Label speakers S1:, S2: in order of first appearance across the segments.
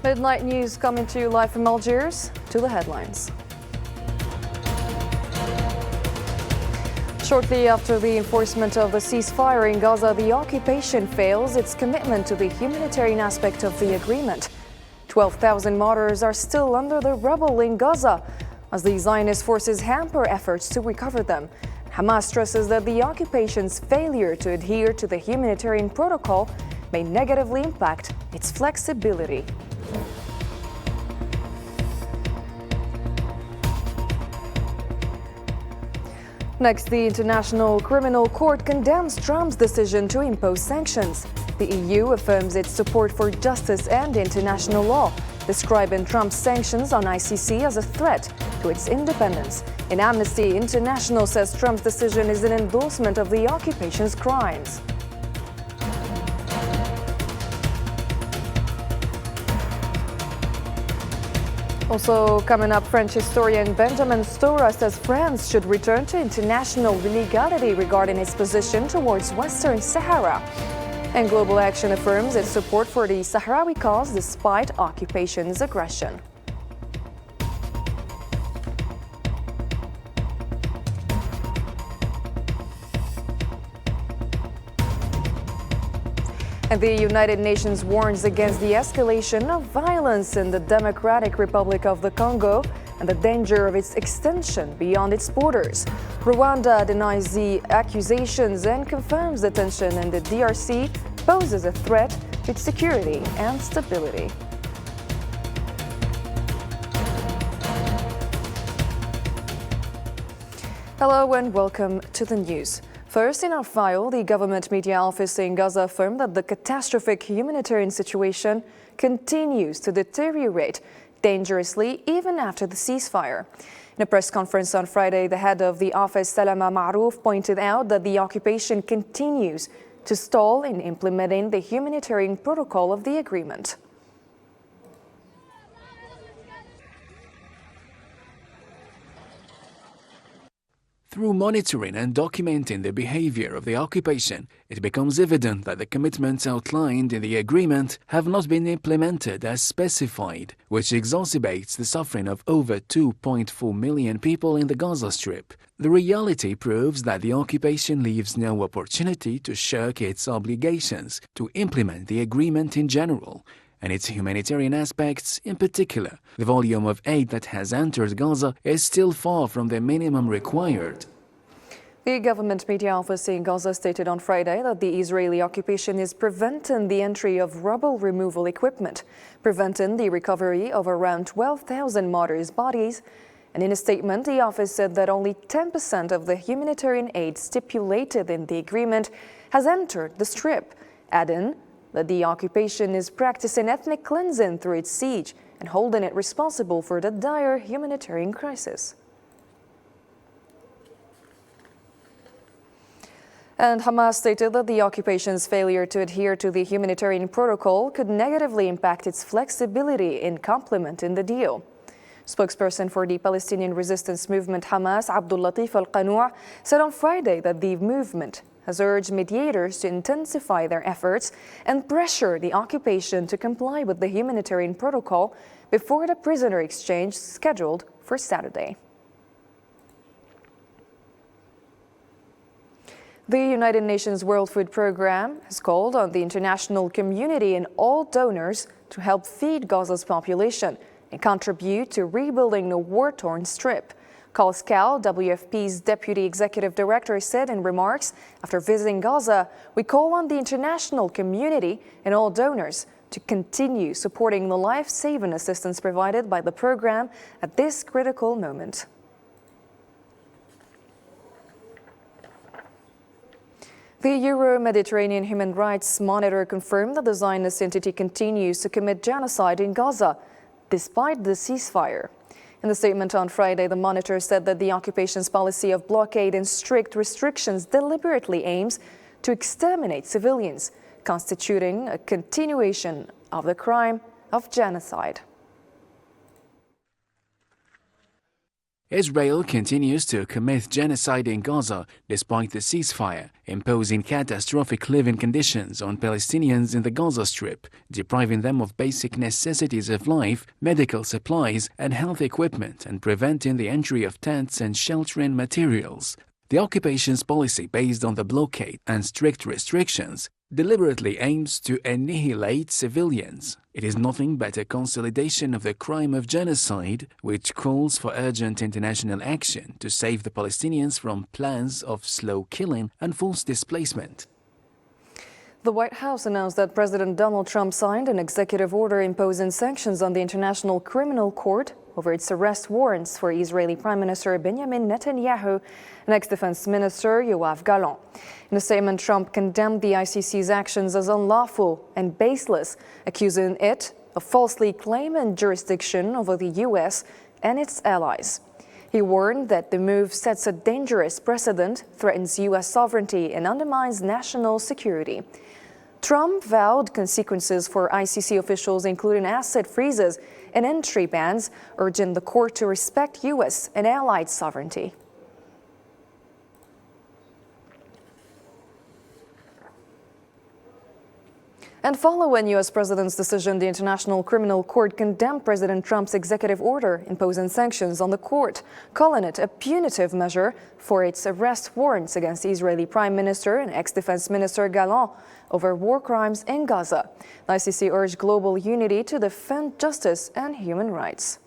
S1: Midnight news coming to you live from Algiers. To the headlines. Shortly after the enforcement of the ceasefire in Gaza, the occupation fails its commitment to the humanitarian aspect of the agreement. 12,000 martyrs are still under the rubble in Gaza as the Zionist forces hamper efforts to recover them. Hamas stresses that the occupation's failure to adhere to the humanitarian protocol may negatively impact its flexibility. Next, the International Criminal Court condemns Trump's decision to impose sanctions. The EU affirms its support for justice and international law, describing Trump's sanctions on ICC as a threat to its independence. And Amnesty International says Trump's decision is an endorsement of the occupation's crimes. Also coming up, French historian Benjamin Stora says France should return to international legality regarding its position towards Western Sahara. And Global Action affirms its support for the Sahrawi cause despite occupation's aggression. And the United Nations warns against the escalation of violence in the Democratic Republic of the Congo and the danger of its extension beyond its borders. Rwanda denies the accusations and confirms the tension in the DRC poses a threat to its security and stability. Hello and welcome to the news. First in our file, the government media office in Gaza affirmed that the catastrophic humanitarian situation continues to deteriorate dangerously even after the ceasefire. In a press conference on Friday, the head of the office, Salama Marouf, pointed out that the occupation continues to stall in implementing the humanitarian protocol of the agreement.
S2: Through monitoring and documenting the behavior of the occupation, it becomes evident that the commitments outlined in the agreement have not been implemented as specified, which exacerbates the suffering of over 2.4 million people in the Gaza Strip. The reality proves that the occupation leaves no opportunity to shirk its obligations to implement the agreement in general, and its humanitarian aspects in particular. The volume of aid that has entered Gaza is still far from the minimum required.
S1: The government media office in Gaza stated on Friday that the Israeli occupation is preventing the entry of rubble removal equipment, preventing the recovery of around 12,000 martyrs' bodies. And in a statement, the office said that only 10% of the humanitarian aid stipulated in the agreement has entered the Strip, adding that the occupation is practicing ethnic cleansing through its siege and holding it responsible for the dire humanitarian crisis. And Hamas stated that the occupation's failure to adhere to the humanitarian protocol could negatively impact its flexibility in complementing the deal. Spokesperson for the Palestinian resistance movement Hamas, Abdul Latif al-Qanu', said on Friday that the movement has urged mediators to intensify their efforts and pressure the occupation to comply with the humanitarian protocol before the prisoner exchange scheduled for Saturday. The United Nations World Food Programme has called on the international community and all donors to help feed Gaza's population and contribute to rebuilding the war-torn Strip. Carl Scal, WFP's Deputy Executive Director, said in remarks after visiting Gaza, "We call on the international community and all donors to continue supporting the life-saving assistance provided by the program at this critical moment." The Euro-Mediterranean Human Rights Monitor confirmed that the Zionist entity continues to commit genocide in Gaza, despite the ceasefire. In the statement on Friday, the Monitor said that the occupation's policy of blockade and strict restrictions deliberately aims to exterminate civilians, constituting a continuation of the crime of genocide.
S2: Israel continues to commit genocide in Gaza despite the ceasefire, imposing catastrophic living conditions on Palestinians in the Gaza Strip, depriving them of basic necessities of life, medical supplies, and health equipment, and preventing the entry of tents and sheltering materials. The occupation's policy, based on the blockade and strict restrictions, deliberately aims to annihilate civilians. It is nothing but a consolidation of the crime of genocide, which calls for urgent international action to save the Palestinians from plans of slow killing and forced displacement.
S1: The White House announced that President Donald Trump signed an executive order imposing sanctions on the International Criminal Court over its arrest warrants for Israeli Prime Minister Benjamin Netanyahu and ex-defense minister Yoav Gallant. In a statement, Trump condemned the ICC's actions as unlawful and baseless, accusing it of falsely claiming jurisdiction over the U.S. and its allies. He warned that the move sets a dangerous precedent, threatens U.S. sovereignty, and undermines national security. Trump vowed consequences for ICC officials, including asset freezes and entry bans, urging the court to respect U.S. and allied sovereignty. And following U.S. President's decision, the International Criminal Court condemned President Trump's executive order imposing sanctions on the court, calling it a punitive measure for its arrest warrants against Israeli Prime Minister and ex-defense minister Gallant over war crimes in Gaza. The ICC urged global unity to defend justice and human rights.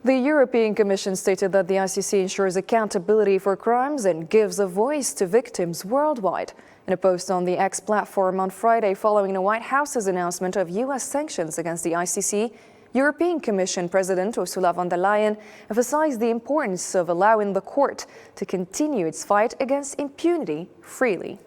S1: The European Commission stated that the ICC ensures accountability for crimes and gives a voice to victims worldwide. In a post on the X platform on Friday following the White House's announcement of U.S. sanctions against the ICC, European Commission President Ursula von der Leyen emphasized the importance of allowing the court to continue its fight against impunity freely.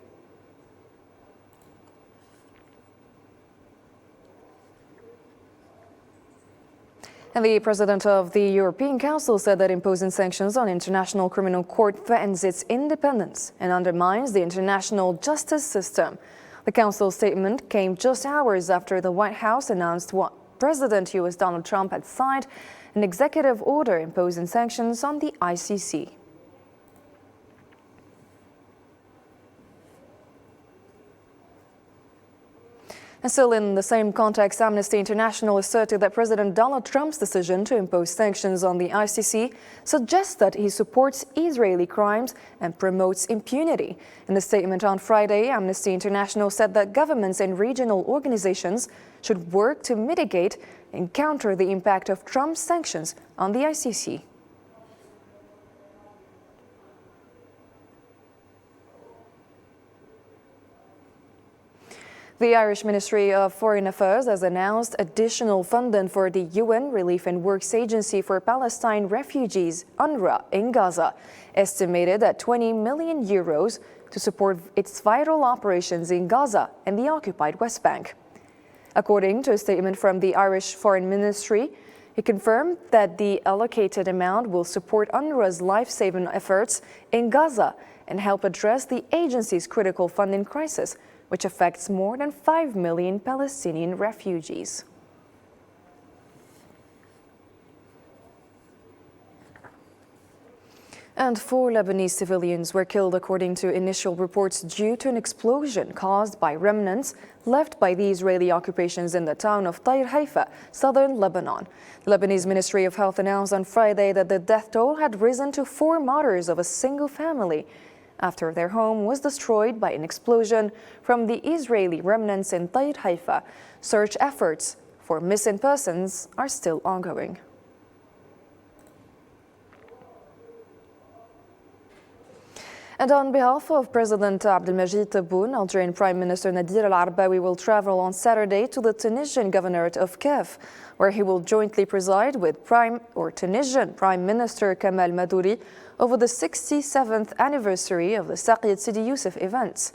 S1: And the president of the European Council said that imposing sanctions on the International Criminal Court threatens its independence and undermines the international justice system. The Council's statement came just hours after the White House announced what President U.S. Donald Trump had signed an executive order imposing sanctions on the ICC. And still in the same context, Amnesty International asserted that President Donald Trump's decision to impose sanctions on the ICC suggests that he supports Israeli crimes and promotes impunity. In a statement on Friday, Amnesty International said that governments and regional organizations should work to mitigate and counter the impact of Trump's sanctions on the ICC. The Irish Ministry of Foreign Affairs has announced additional funding for the UN Relief and Works Agency for Palestine Refugees, UNRWA, in Gaza, estimated at €20 million to support its vital operations in Gaza and the occupied West Bank. According to a statement from the Irish Foreign Ministry, it confirmed that the allocated amount will support UNRWA's life-saving efforts in Gaza and help address the agency's critical funding crisis, which affects more than 5 million Palestinian refugees. And 4 Lebanese civilians were killed according to initial reports due to an explosion caused by remnants left by the Israeli occupations in the town of Deir Haifa, southern Lebanon. The Lebanese Ministry of Health announced on Friday that the death toll had risen to 4 martyrs of a single family after their home was destroyed by an explosion from the Israeli remnants in Deir Haifa. Search efforts for missing persons are still ongoing. And on behalf of President Abdelmajid Tebboune, Algerian Prime Minister Nadir Al-Arbawi will travel on Saturday to the Tunisian Governorate of Kef, where he will jointly preside with Tunisian Prime Minister Kamal Madouri over the 67th anniversary of the Sakiet Sidi Youssef events.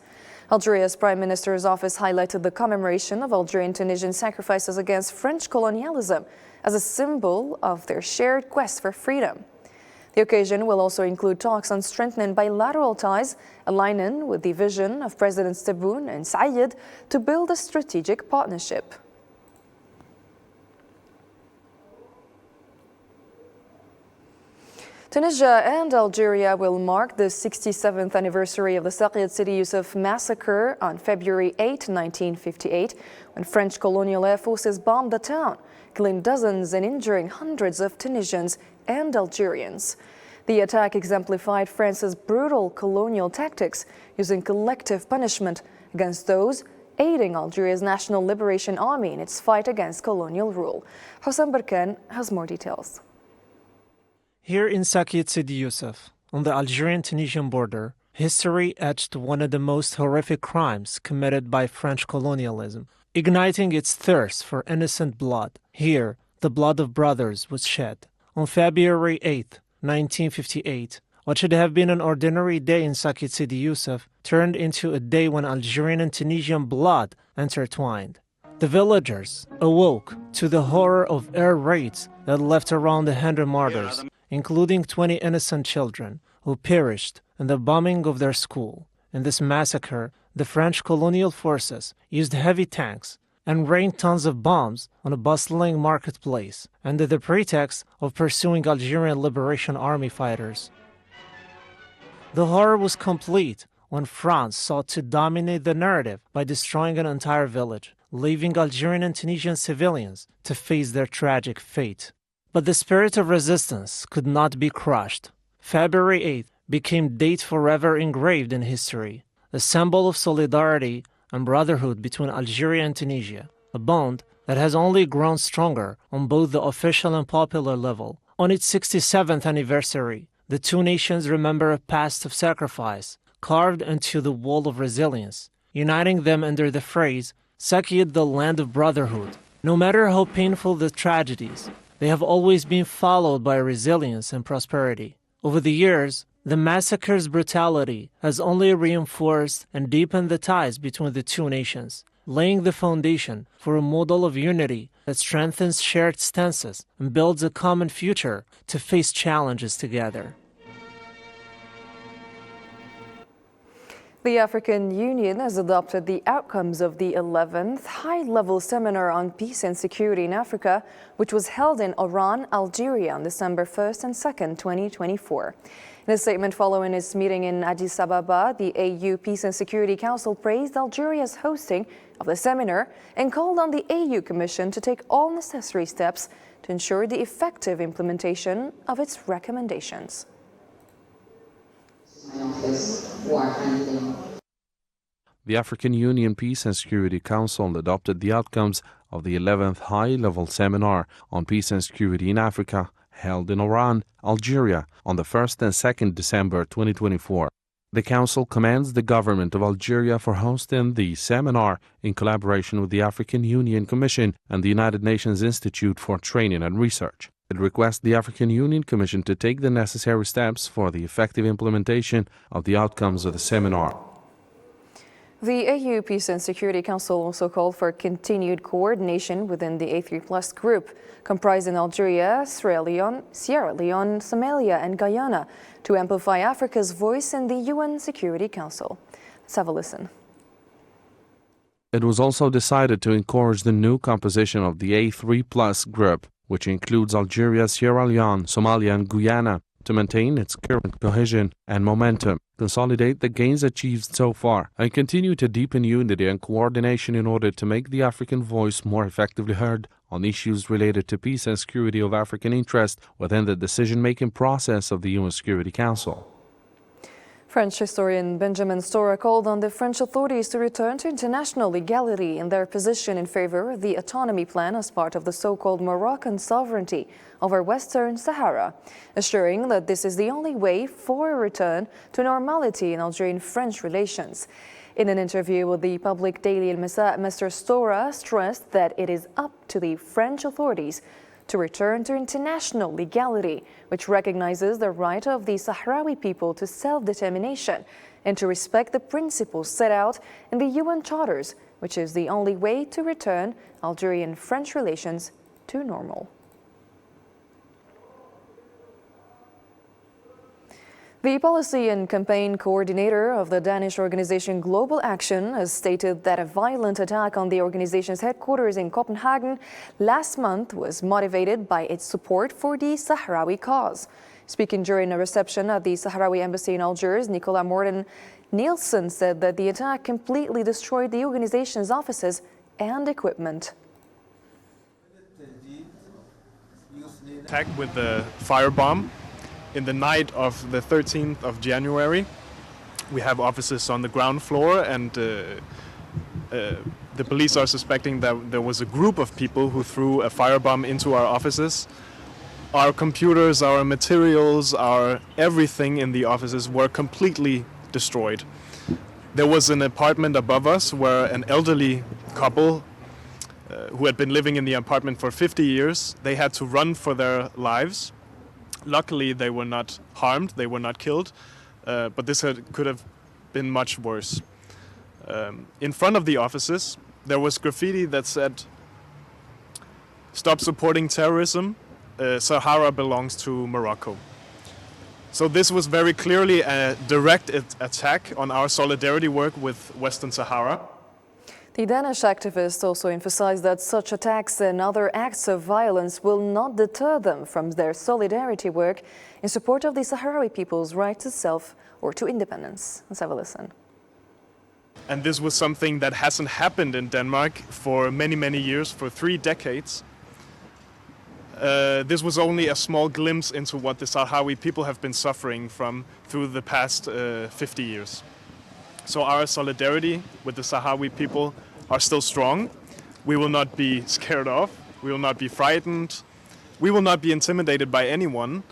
S1: Algeria's Prime Minister's office highlighted the commemoration of Algerian-Tunisian sacrifices against French colonialism as a symbol of their shared quest for freedom. The occasion will also include talks on strengthening bilateral ties, aligning with the vision of Presidents Tebboune and Sakiet to build a strategic partnership. Tunisia and Algeria will mark the 67th anniversary of the Sakiet Sidi Youssef massacre on February 8, 1958, when French colonial air forces bombed the town, killing dozens and injuring hundreds of Tunisians and Algerians. The attack exemplified France's brutal colonial tactics, using collective punishment against those aiding Algeria's National Liberation Army in its fight against colonial rule. Hossein Berkan has more details.
S3: Here in Sakiet Sidi Youssef, on the Algerian-Tunisian border, history etched one of the most horrific crimes committed by French colonialism, igniting its thirst for innocent blood. Here, the blood of brothers was shed. On February 8, 1958, what should have been an ordinary day in Sakiet Sidi Youssef turned into a day when Algerian and Tunisian blood intertwined. The villagers awoke to the horror of air raids that left around 100 martyrs, including 20 innocent children who perished in the bombing of their school. In this massacre, the French colonial forces used heavy tanks and rained tons of bombs on a bustling marketplace under the pretext of pursuing Algerian Liberation Army fighters. The horror was complete when France sought to dominate the narrative by destroying an entire village, leaving Algerian and Tunisian civilians to face their tragic fate. But the spirit of resistance could not be crushed. February 8th became a date forever engraved in history, a symbol of solidarity and brotherhood between Algeria and Tunisia, a bond that has only grown stronger on both the official and popular level. On its 67th anniversary, the two nations remember a past of sacrifice carved into the wall of resilience, uniting them under the phrase, Sakiet, the land of brotherhood. No matter how painful the tragedies, they have always been followed by resilience and prosperity. Over the years, the massacre's brutality has only reinforced and deepened the ties between the two nations, laying the foundation for a model of unity that strengthens shared stances and builds a common future to face challenges together.
S1: The African Union has adopted the outcomes of the 11th high-level seminar on peace and security in Africa, which was held in Oran, Algeria on December 1st and 2nd, 2024. In a statement following its meeting in Addis Ababa, the AU Peace and Security Council praised Algeria's hosting of the seminar and called on the AU Commission to take all necessary steps to ensure the effective implementation of its recommendations.
S4: The African Union Peace and Security Council adopted the outcomes of the 11th high-level seminar on peace and security in Africa, held in Oran, Algeria, on the 1st and 2nd December 2024. The Council commends the government of Algeria for hosting the seminar in collaboration with the African Union Commission and the United Nations Institute for Training and Research. It requests the African Union Commission to take the necessary steps for the effective implementation of the outcomes of the seminar.
S1: The AU Peace and Security Council also called for continued coordination within the A3+ group, comprising Algeria, Sierra Leone, Somalia, and Guyana, to amplify Africa's voice in the UN Security Council. Let's have a listen.
S4: It was also decided to encourage the new composition of the A3+ group, which includes Algeria, Sierra Leone, Somalia, and Guyana, to maintain its current cohesion and momentum, consolidate the gains achieved so far, and continue to deepen unity and coordination in order to make the African voice more effectively heard on issues related to peace and security of African interest within the decision-making process of the UN Security Council.
S1: French historian Benjamin Stora called on the French authorities to return to international legality in their position in favor of the autonomy plan as part of the so-called Moroccan sovereignty over Western Sahara, assuring that this is the only way for a return to normality in Algerian-French relations. In an interview with the public daily El Mesa, Mr. Stora stressed that it is up to the French authorities to return to international legality, which recognizes the right of the Sahrawi people to self-determination and to respect the principles set out in the UN charters, which is the only way to return Algerian-French relations to normal. The policy and campaign coordinator of the Danish organization Global Action has stated that a violent attack on the organization's headquarters in Copenhagen last month was motivated by its support for the Sahrawi cause. Speaking during a reception at the Sahrawi embassy in Algiers, Nicola Morten Nielsen said that the attack completely destroyed the organization's offices and equipment.
S5: Attack with the firebomb in the night of the 13th of January. We have offices on the ground floor, and the police are suspecting that there was a group of people who threw a firebomb into our offices. Our computers, our materials, our everything in the offices were completely destroyed. There was an apartment above us where an elderly couple who had been living in the apartment for 50 years, they had to run for their lives. Luckily, they were not harmed, they were not killed, but this could have been much worse. In front of the offices, there was graffiti that said, "Stop supporting terrorism, Sahara belongs to Morocco." So this was very clearly a direct attack on our solidarity work with Western Sahara.
S1: The Danish activists also emphasized that such attacks and other acts of violence will not deter them from their solidarity work in support of the Sahrawi people's right to self or to independence. Let's have a listen.
S5: And this was something that hasn't happened in Denmark for many, many years, for 3 decades. This was only a small glimpse into what the Sahrawi people have been suffering from through the past 50 years. So our solidarity with the Sahrawi people are still strong. We will not be scared off. We will not be frightened. We will not be intimidated by anyone.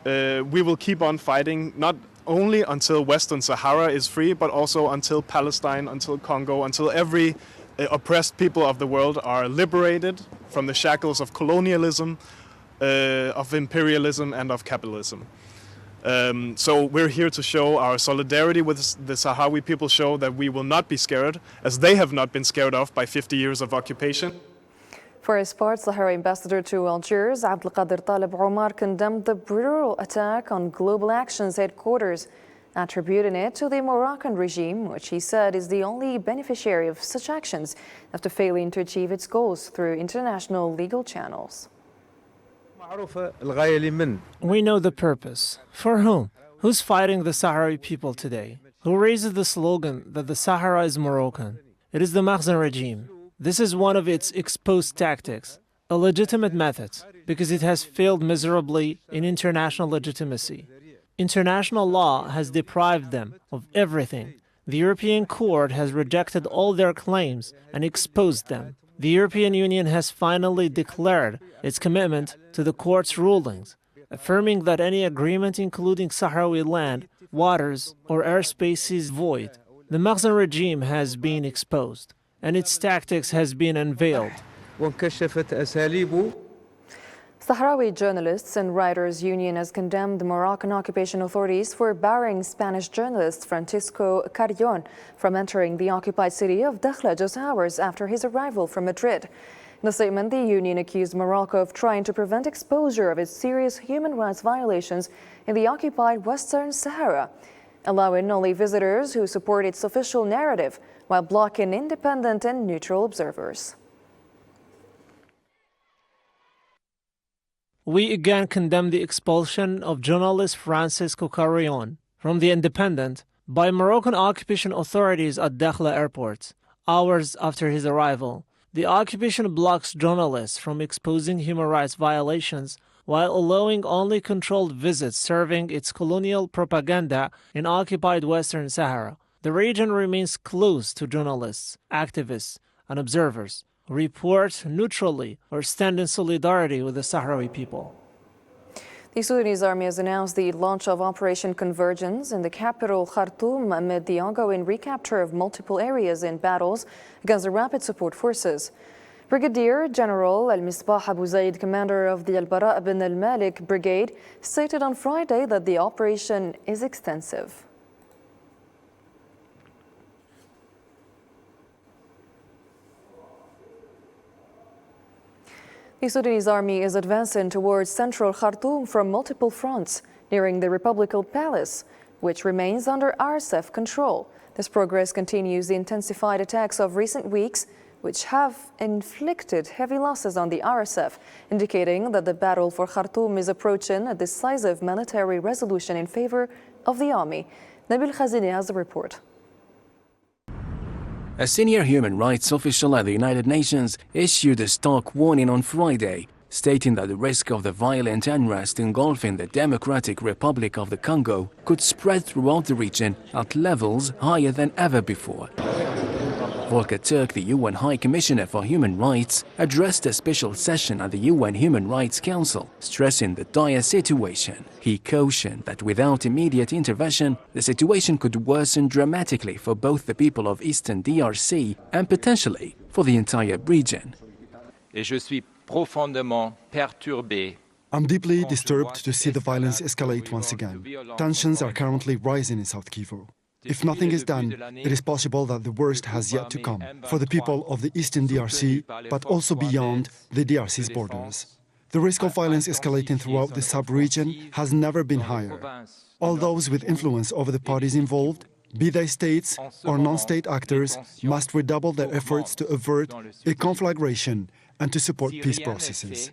S5: We will keep on fighting, not only until Western Sahara is free, but also until Palestine, until Congo, until every oppressed people of the world are liberated from the shackles of colonialism, of imperialism, and of capitalism. So we're here to show our solidarity with the Sahrawi people, show that we will not be scared, as they have not been scared off by 50 years of occupation.
S1: For his part, Sahrawi ambassador to Algiers, Abdelkader Talib Omar, condemned the brutal attack on Global Action's headquarters, attributing it to the Moroccan regime, which he said is the only beneficiary of such actions after failing to achieve its goals through international legal channels.
S3: We know the purpose. For whom? Who's fighting the Sahrawi people today? Who raises the slogan that the Sahara is Moroccan? It is the Makhzen regime. This is one of its exposed tactics, a legitimate method, because it has failed miserably in international legitimacy. International law has deprived them of everything. The European Court has rejected all their claims and exposed them. The European Union has finally declared its commitment to the court's rulings, affirming that any agreement including Sahrawi land, waters, or airspace is void. The Makhzen regime has been exposed, and its tactics has been unveiled.
S1: Sahrawi Journalists and Writers Union has condemned the Moroccan occupation authorities for barring Spanish journalist Francisco Carrion from entering the occupied city of Dakhla just hours after his arrival from Madrid. In a statement, the union accused Morocco of trying to prevent exposure of its serious human rights violations in the occupied Western Sahara, allowing only visitors who support its official narrative while blocking independent and neutral observers.
S3: We again condemn the expulsion of journalist Francisco Carrion from The Independent by Moroccan occupation authorities at Dakhla airport, hours after his arrival. The occupation blocks journalists from exposing human rights violations while allowing only controlled visits serving its colonial propaganda in occupied Western Sahara. The region remains closed to journalists, activists, and observers who report neutrally or stand in solidarity with the Sahrawi people.
S1: The Sudanese army has announced the launch of Operation Convergence in the capital Khartoum amid the ongoing recapture of multiple areas in battles against the Rapid Support Forces. Brigadier General Al-Misbah Abu Zaid, commander of the Al-Bara bin al-Malik Brigade, stated on Friday that the operation is extensive. The Sudanese army is advancing towards central Khartoum from multiple fronts nearing the Republical Palace, which remains under RSF control. This progress continues the intensified attacks of recent weeks, which have inflicted heavy losses on the RSF, indicating that the battle for Khartoum is approaching a decisive military resolution in favor of the army. Nabil Khazini has the report.
S2: A senior human rights official at the United Nations issued a stark warning on Friday, stating that the risk of the violent unrest engulfing the Democratic Republic of the Congo could spread throughout the region at levels higher than ever before. Volker Turk, the UN High Commissioner for Human Rights, addressed a special session at the UN Human Rights Council, stressing the dire situation. He cautioned that without immediate intervention, the situation could worsen dramatically for both the people of Eastern DRC and potentially for the entire region.
S6: Et je suis profondément perturbé.
S7: I'm deeply disturbed to see the violence escalate once again. Tensions are currently rising in South Kivu. If nothing is done, it is possible that the worst has yet to come for the people of the Eastern DRC, but also beyond the DRC's borders. The risk of violence escalating throughout the sub-region has never been higher. All those with influence over the parties involved, be they states or non-state actors, must redouble their efforts to avert a conflagration and to support peace processes.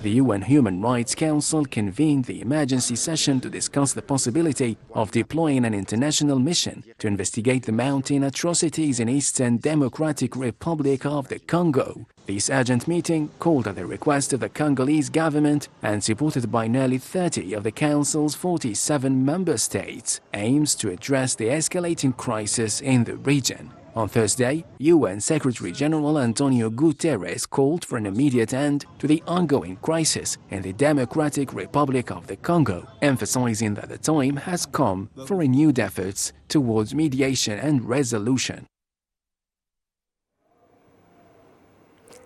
S2: The UN Human Rights Council convened the emergency session to discuss the possibility of deploying an international mission to investigate the mounting atrocities in Eastern Democratic Republic of the Congo. This urgent meeting, called at the request of the Congolese government and supported by nearly 30 of the Council's 47 member states, aims to address the escalating crisis in the region. On Thursday, UN Secretary-General Antonio Guterres called for an immediate end to the ongoing crisis in the Democratic Republic of the Congo, emphasizing that the time has come for renewed efforts towards mediation and resolution.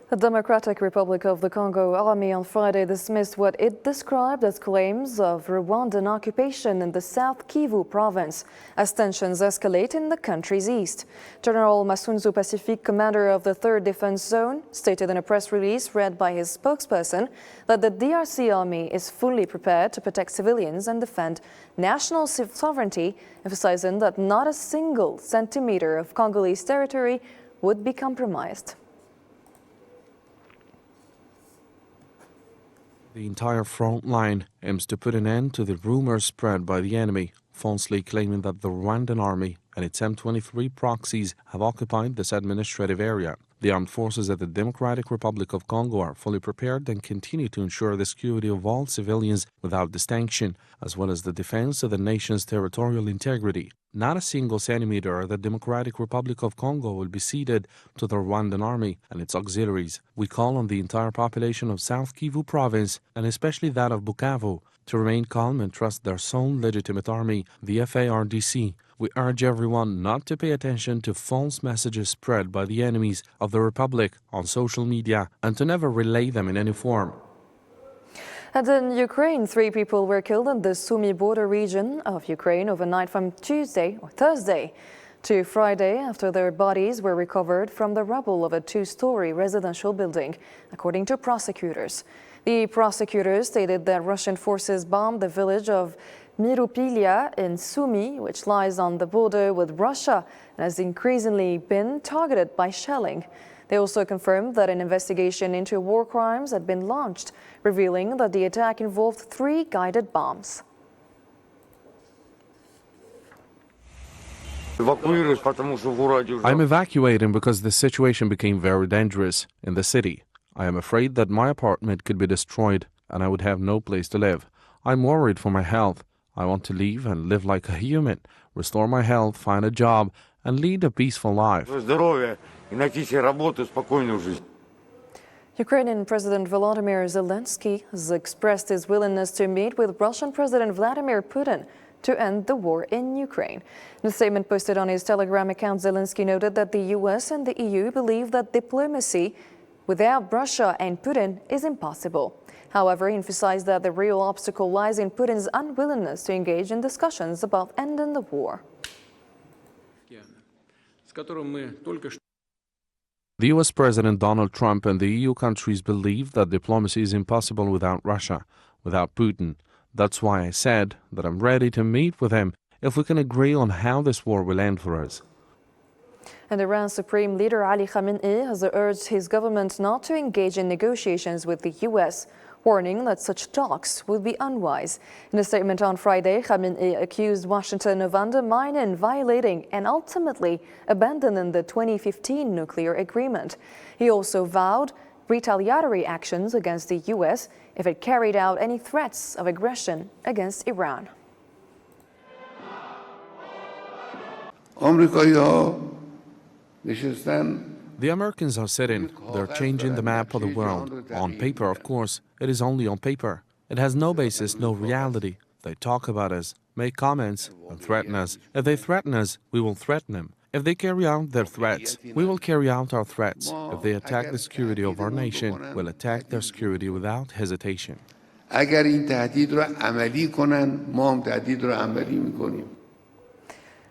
S1: The Democratic Republic of the Congo Army on Friday dismissed what it described as claims of Rwandan occupation in the South Kivu province as tensions escalate in the country's east. General Masunzu Pacifique, commander of the 3rd Defense Zone, stated in a press release read by his spokesperson that the DRC Army is fully prepared to protect civilians and defend national sovereignty, emphasizing that not a single centimeter of Congolese territory would be compromised.
S4: The entire front line aims to put an end to the rumors spread by the enemy, falsely claiming that the Rwandan army and its M23 proxies have occupied this administrative area. The armed forces of the Democratic Republic of Congo are fully prepared and continue to ensure the security of all civilians without distinction, as well as the defense of the nation's territorial integrity. Not a single centimeter of the Democratic Republic of Congo will be ceded to the Rwandan army and its auxiliaries. We call on the entire population of South Kivu province, and especially that of Bukavu, to remain calm and trust their sole legitimate army, the FARDC. We urge everyone not to pay attention to false messages spread by the enemies of the Republic on social media and to never relay them in any form.
S1: And in Ukraine, 3 people were killed in the Sumy border region of Ukraine overnight from Thursday to Friday after their bodies were recovered from the rubble of a 2-story residential building, according to prosecutors. The prosecutors stated that Russian forces bombed the village of Miropilya in Sumy, which lies on the border with Russia and has increasingly been targeted by shelling. They also confirmed that an investigation into war crimes had been launched, revealing that the attack involved 3 guided bombs.
S4: I'm evacuating because the situation became very dangerous in the city. I am afraid that my apartment could be destroyed and I would have no place to live. I'm worried for my health. I want to leave and live like a human, restore my health, find a job, and lead a peaceful life.
S1: Ukrainian President Volodymyr Zelensky has expressed his willingness to meet with Russian President Vladimir Putin to end the war in Ukraine. In a statement posted on his Telegram account, Zelensky noted that the US and the EU believe that diplomacy without Russia and Putin is impossible. However, he emphasized that the real obstacle lies in Putin's unwillingness to engage in discussions about ending the war.
S4: The US President Donald Trump and the EU countries believe that diplomacy is impossible without Russia, without Putin. That's why I said that I'm ready to meet with him if we can agree on how this war will end for us.
S1: And Iran's Supreme Leader Ali Khamenei has urged his government not to engage in negotiations with the U.S., warning that such talks would be unwise. In a statement on Friday, Khamenei accused Washington of undermining, violating, and ultimately abandoning the 2015 nuclear agreement. He also vowed retaliatory actions against the U.S. if it carried out any threats of aggression against Iran.
S4: The Americans are sitting. They're changing the map of the world. On paper, of course. It is only on paper. It has no basis, no reality. They talk about us, make comments, and threaten us. If they threaten us, we will threaten them. If they carry out their threats, we will carry out our threats. If they attack the security of our nation, we'll attack their security without hesitation.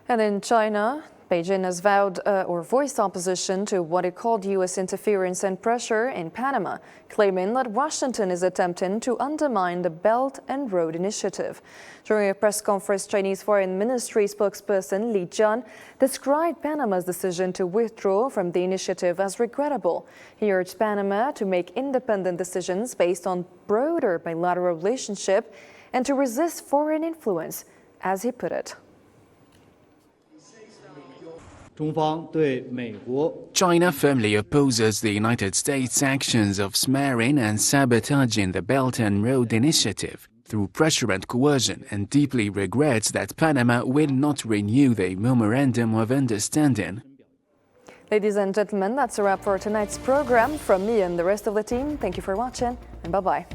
S1: And in China, Beijing has vowed or voiced opposition to what it called U.S. interference and pressure in Panama, claiming that Washington is attempting to undermine the Belt and Road Initiative. During a press conference, Chinese Foreign Ministry spokesperson Li Jian described Panama's decision to withdraw from the initiative as regrettable. He urged Panama to make independent decisions based on broader bilateral relationship and to resist foreign influence, as he put it.
S2: China firmly opposes the United States' actions of smearing and sabotaging the Belt and Road Initiative through pressure and coercion, and deeply regrets that Panama will not renew the Memorandum of Understanding.
S1: Ladies and gentlemen, that's a wrap for tonight's program. From me and the rest of the team, thank you for watching, and bye-bye.